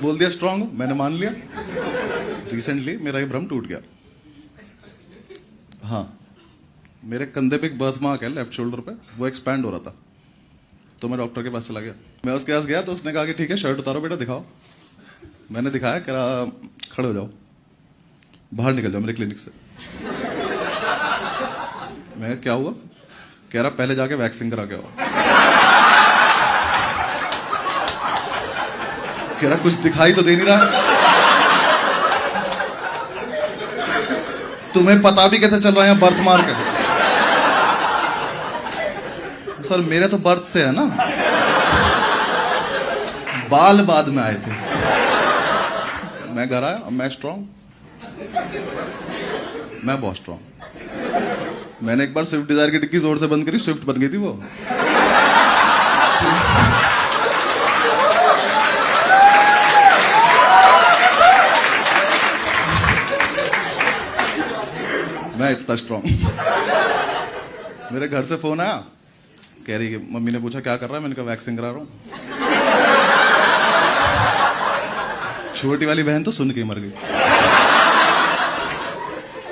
बोल दिया स्ट्रांग हूं, मैंने मान लिया। रिसेंटली मेरा ये भ्रम टूट गया। हाँ, मेरे कंधे पे एक बर्थ मार्क है लेफ्ट शोल्डर पे, वो एक्सपैंड हो रहा था। तो मैं डॉक्टर के पास चला गया। मैं उसके पास गया तो उसने कहा कि ठीक है शर्ट उतारो बेटा, दिखाओ। मैंने दिखाया, कह रहा खड़े हो जाओ, बाहर निकल जाओ मेरे क्लिनिक से। मैं क्या हुआ? कह रहा पहले जाके वैक्सिंग करा के आओ। कह रहा कुछ दिखाई तो दे नहीं रहा, तुम्हें पता भी कैसे चल रहा है बर्थ मार्क है? सर मेरे तो बर्थ से है ना, बाल बाद में आए थे। मैं घर आया, मैं स्ट्रांग, मैं बहुत स्ट्रांग। मैंने एक बार स्विफ्ट डिजायर की डिक्की जोर से बंद करी, स्विफ्ट बन गई थी वो। मैं इतना स्ट्रांग। मेरे घर से फोन आया, कह रही कि मम्मी ने पूछा क्या कर रहा है, मैंने कहा वैक्सिंग करा रहा हूं। छोटी वाली बहन तो सुन के मर गई।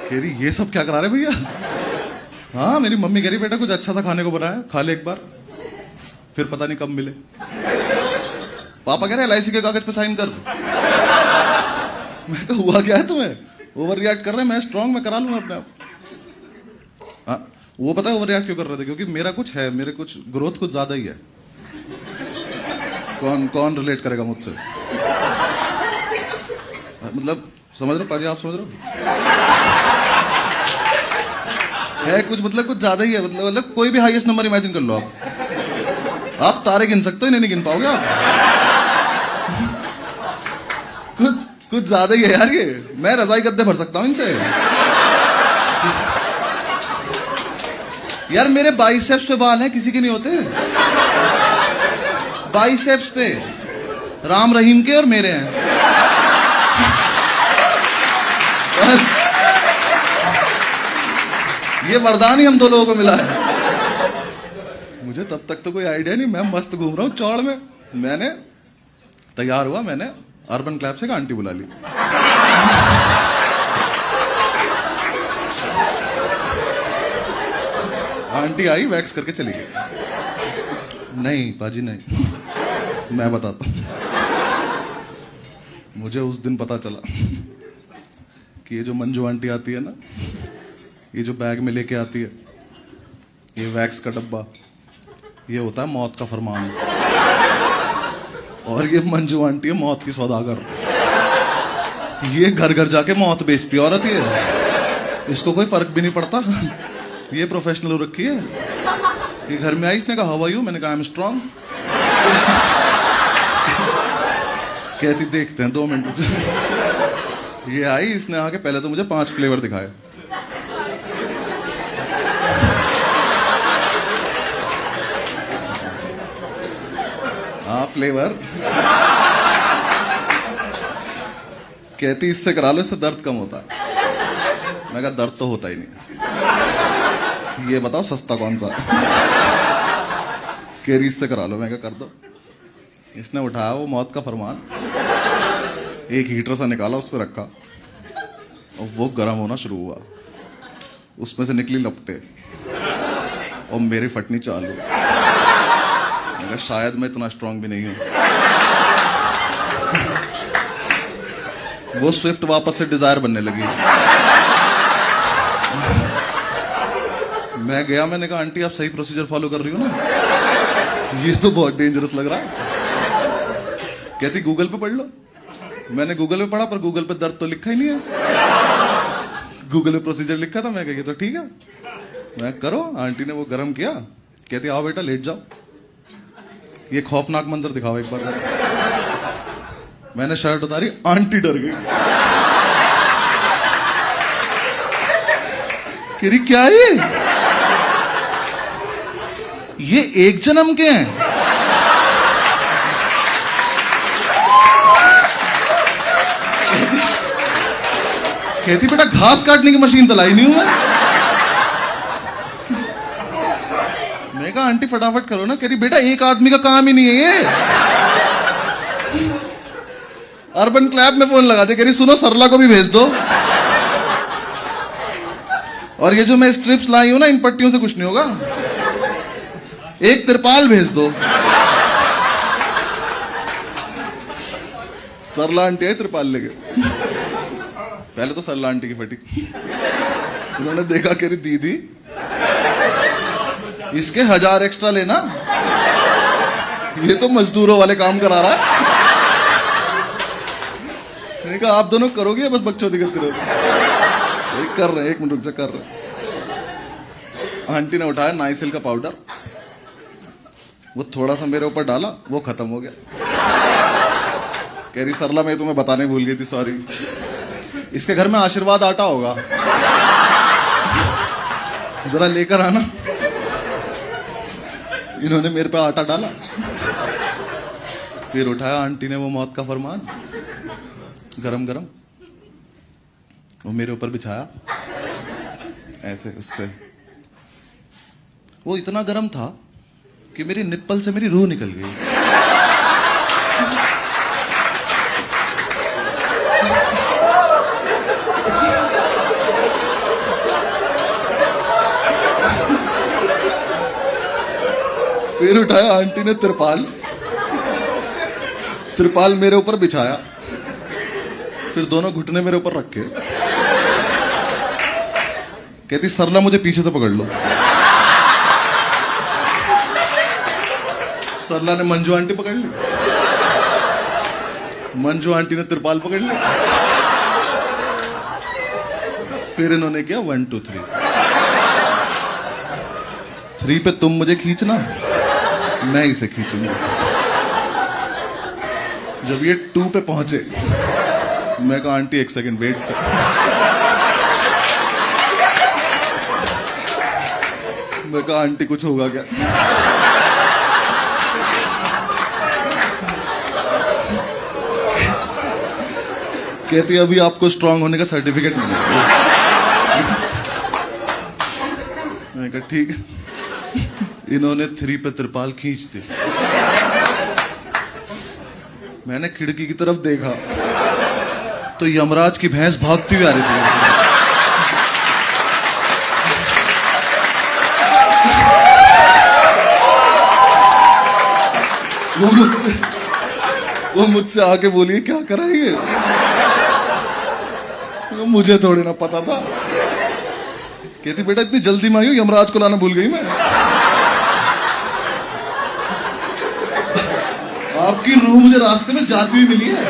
कह रही ये सब क्या करा रहे भैया? हाँ, मेरी मम्मी कह रही बेटा कुछ अच्छा सा खाने को बनाया, खा ले एक बार, फिर पता नहीं कब मिले। पापा कह रहे LIC के कागज पे साइन कर। मैं कहा हुआ क्या है तुम्हें? ओवर रिएक्ट कर रहे हैं, मैं स्ट्रांग, मैं करा लूंगा अपने आप। हाँ, वो पता है ओवर रिएक्ट क्यों कर रहे थे? क्योंकि मेरा कुछ है, मेरे कुछ ग्रोथ कुछ ज्यादा ही है। कौन रिलेट करेगा मुझसे? मतलब समझ रहे हो पाजी, आप समझ रहे हो? है कुछ, मतलब कुछ ज्यादा ही है। मतलब कोई भी हाईएस्ट नंबर इमेजिन कर लो आप तारे गिन सकते हो, इन्हें नहीं गिन पाओगे आप। कुछ ज्यादा ही है यार ये। मैं रजाई गद्दे भर सकता हूं इनसे। यार मेरे बाइसेप्स पे बाल हैं, किसी के नहीं होते। बाइसेप्स पे राम रहीम के और मेरे हैं। बस ये वरदान ही हम दो लोगों को मिला है। मुझे तब तक तो कोई आइडिया नहीं, मैं मस्त घूम रहा हूं चौड़ में। मैंने तैयार हुआ, मैंने अर्बन क्लैब से एक आंटी बुला ली। आंटी आई, वैक्स करके चली गई। नहीं पाजी नहीं, मैं बताता हूं। मुझे उस दिन पता चला कि ये जो मंजू आंटी आती है ना, ये जो बैग में लेके आती है, ये वैक्स का डब्बा, ये होता है मौत का फरमान। और ये मंजू आंटी है मौत की सौदागर। ये घर घर जाके मौत बेचती है औरत ये। इसको कोई फर्क भी नहीं पड़ता, ये प्रोफेशनल हो रखी है। ये घर में आई, इसने कहा हाउ आर यू, मैंने कहा आई एम स्ट्रांग। कहती देखते हैं 2 मिनट। ये आई, इसने आके पहले तो मुझे 5 फ्लेवर दिखाए। हाँ फ्लेवर। कहती इससे करा लो, इससे दर्द कम होता है। मैं कहा दर्द तो होता ही नहीं, ये बताओ सस्ता कौन सा है? केरी इससे करा लो। मैं कहा कर दो। इसने उठाया वो मौत का फरमान, एक हीटर सा निकाला, उस पर रखा और वो गर्म होना शुरू हुआ। उसमें से निकली लपटे और मेरी फटनी चालू। मैं कहा शायद मैं इतना स्ट्रांग भी नहीं हूं। वो स्विफ्ट वापस से डिजायर बनने लगी। मैं गया, मैंने कहा आंटी आप सही प्रोसीजर फॉलो कर रही हो ना? ये तो बहुत डेंजरस लग रहा है। कहती गूगल पे पढ़ लो। मैंने गूगल पे पढ़ा, पर गूगल पे दर्द तो लिखा ही नहीं है। गूगल पे प्रोसीजर लिखा था। मैं कहा तो ठीक है, मैं करो। आंटी ने वो गरम किया, कहती आओ बेटा लेट जाओ, ये खौफनाक मंजर दिखाओ एक बार। मैंने शर्ट उतारी, आंटी डर गई। कह रही क्या ये एक जन्म के हैं? कहती बेटा घास काटने की मशीन तो लाई नहीं हूं मैं कहा आंटी फटाफट करो ना। कह रही बेटा एक आदमी का काम ही नहीं है ये। अर्बन क्लैब में फोन लगा दे, कह रही सुनो सरला को भी भेज दो, और ये जो मैं स्ट्रिप्स लाई हूं ना, इन पट्टियों से कुछ नहीं होगा, एक तिरपाल भेज दो। सरला आंटी आई तिरपाल लेके, पहले तो सरला आंटी की फटी, उन्होंने देखा, कह रही दीदी इसके 1000 एक्स्ट्रा लेना, ये तो मजदूरों वाले काम करा रहा है। मैंने कहा आप दोनों करोगे या बस बकचोदी करते रहोगे? कर रहे हैं, 1 मिनट रुक जा, कर रहे। आंटी ने उठाया नाइसिल का पाउडर, वो थोड़ा सा मेरे ऊपर डाला, वो खत्म हो गया। कह रही सरला मैं तुम्हें बताने भूल गई थी, सॉरी। इसके घर में आशीर्वाद आटा होगा, जरा लेकर आना। इन्होंने मेरे पे आटा डाला, फिर उठाया आंटी ने वो मौत का फरमान, गरम गरम, वो मेरे ऊपर बिछाया ऐसे, उससे वो इतना गरम था कि मेरी निप्पल से मेरी रूह निकल गई। फिर उठाया आंटी ने त्रिपाल मेरे ऊपर बिछाया, फिर दोनों घुटने मेरे ऊपर रखे, कहती सरला मुझे पीछे से पकड़ लो। सरला ने मंजू आंटी पकड़ ली, मंजू आंटी ने त्रिपाल पकड़ ली, फिर इन्होंने किया 1 2 3। 3 पे तुम मुझे खींचना, मैं इसे खींचूंगा। जब ये 2 पे पहुंचे, मैं कहा आंटी 1 सेकंड वेट से। मैं कहा आंटी कुछ होगा क्या? कहती अभी आपको स्ट्रांग होने का सर्टिफिकेट मिलेगा। मैं कहा ठीक है। इन्होंने 3 पे त्रिपाल खींच दी। मैंने खिड़की की तरफ देखा तो यमराज की भैंस भागती हुई आ रही थी। वो मुझसे आके बोली क्या कराएंगे? मुझे थोड़ी ना पता था। कहती बेटा इतनी जल्दी में आई हूं, यमराज को लाना भूल गई मैं। आपकी रूह मुझे रास्ते में जाती हुई मिली है।